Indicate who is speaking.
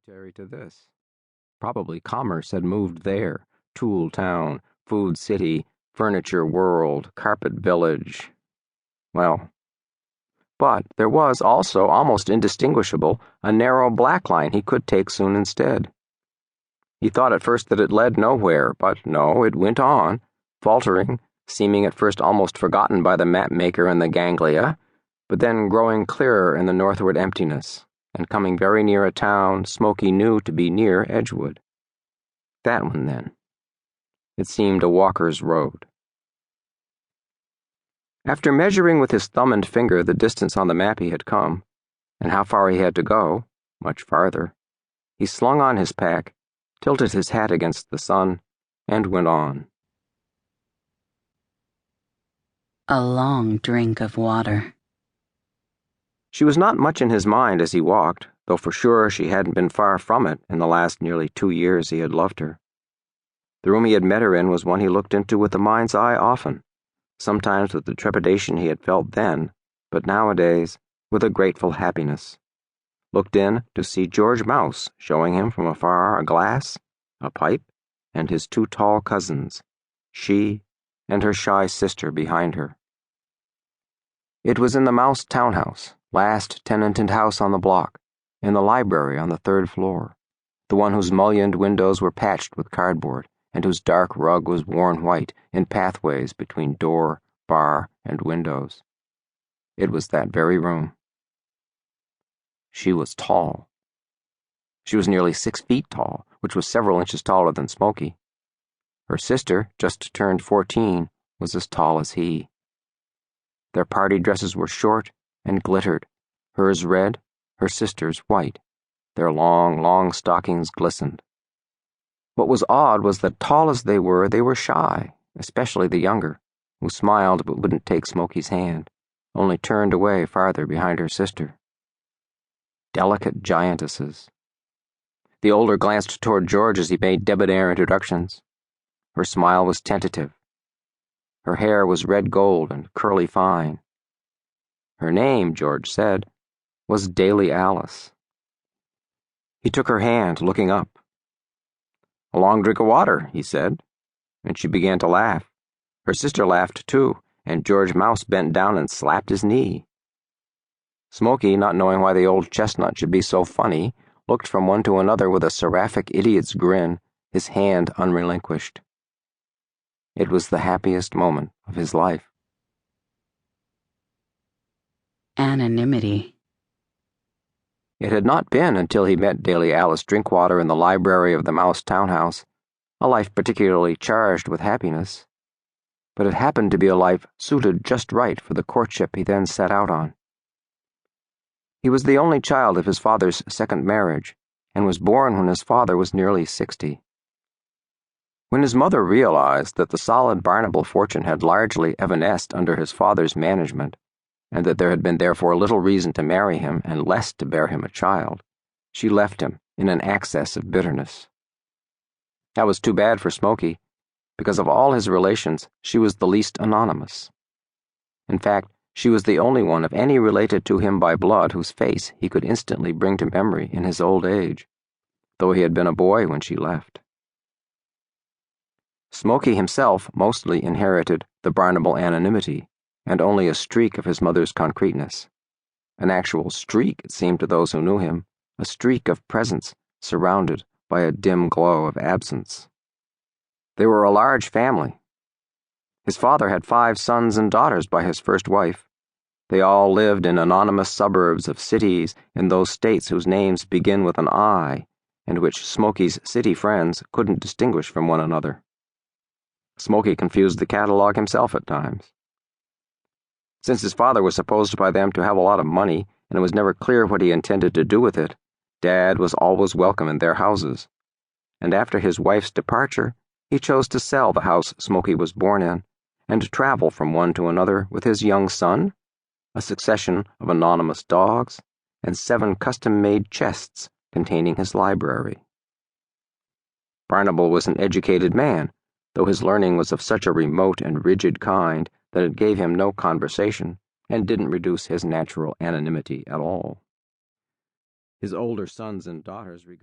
Speaker 1: tributary to this. Probably commerce had moved there. Tool town, food city, furniture world, carpet village. Well, but there was also, almost indistinguishable, a narrow black line he could take soon instead. He thought at first that it led nowhere, but no, it went on, faltering, seeming at first almost forgotten by the map-maker and the ganglia, but then growing clearer in the northward emptiness, and coming very near a town Smoky knew to be near Edgewood. That one, then. It seemed a walker's road. After measuring with his thumb and finger the distance on the map he had come, and how far he had to go, much farther, he slung on his pack, tilted his hat against the sun, and went on.
Speaker 2: A long drink of water.
Speaker 1: She was not much in his mind as he walked, though for sure she hadn't been far from it in the last nearly 2 years he had loved her. The room he had met her in was one he looked into with the mind's eye often, sometimes with the trepidation he had felt then, but nowadays with a grateful happiness. Looked in to see George Mouse showing him from afar a glass, a pipe, and his 2 tall cousins, she and her shy sister behind her. It was in the Mouse townhouse, last tenanted house on the block, in the library on the 3rd floor, the one whose mullioned windows were patched with cardboard, and whose dark rug was worn white in pathways between door, bar, and windows. It was that very room. She was tall. She was nearly 6 feet tall, which was several inches taller than Smoky. Her sister, just turned 14, was as tall as he. Their party dresses were short and glittered, hers red, her sister's white. Their long stockings glistened. What was odd was that tall as they were shy, especially the younger, who smiled but wouldn't take Smoky's hand, only turned away farther behind her sister. Delicate giantesses. The older glanced toward George as he made debonair introductions. Her smile was tentative. Her hair was red gold and curly fine. Her name, George said, was Daily Alice. He took her hand, looking up. "A long drink of water," he said, and she began to laugh. Her sister laughed too, and George Mouse bent down and slapped his knee. Smoky, not knowing why the old chestnut should be so funny, looked from one to another with a seraphic idiot's grin, his hand unrelinquished. It was the happiest moment of his life.
Speaker 2: Anonymity.
Speaker 1: It had not been until he met Daily Alice Drinkwater in the library of the Mouse townhouse, a life particularly charged with happiness, but it happened to be a life suited just right for the courtship he then set out on. He was the only child of his father's second marriage, and was born when his father was nearly 60. When his mother realized that the solid Barnable fortune had largely evanesced under his father's management, and that there had been therefore little reason to marry him and less to bear him a child, she left him in an access of bitterness. That was too bad for Smoky, because of all his relations she was the least anonymous. In fact, she was the only one of any related to him by blood whose face he could instantly bring to memory in his old age, though he had been a boy when she left. Smoky himself mostly inherited the Barnable anonymity, and only a streak of his mother's concreteness. An actual streak, it seemed to those who knew him, a streak of presence surrounded by a dim glow of absence. They were a large family. His father had 5 sons and daughters by his first wife. They all lived in anonymous suburbs of cities in those states whose names begin with an I, and which Smoky's city friends couldn't distinguish from one another. Smoky confused the catalog himself at times. Since his father was supposed by them to have a lot of money, and it was never clear what he intended to do with it, Dad was always welcome in their houses. And after his wife's departure, he chose to sell the house Smoky was born in, and to travel from one to another with his young son, a succession of anonymous dogs, and 7 custom-made chests containing his library. Barnable was an educated man, though his learning was of such a remote and rigid kind that it gave him no conversation and didn't reduce his natural anonymity at all. His older sons and daughters regarded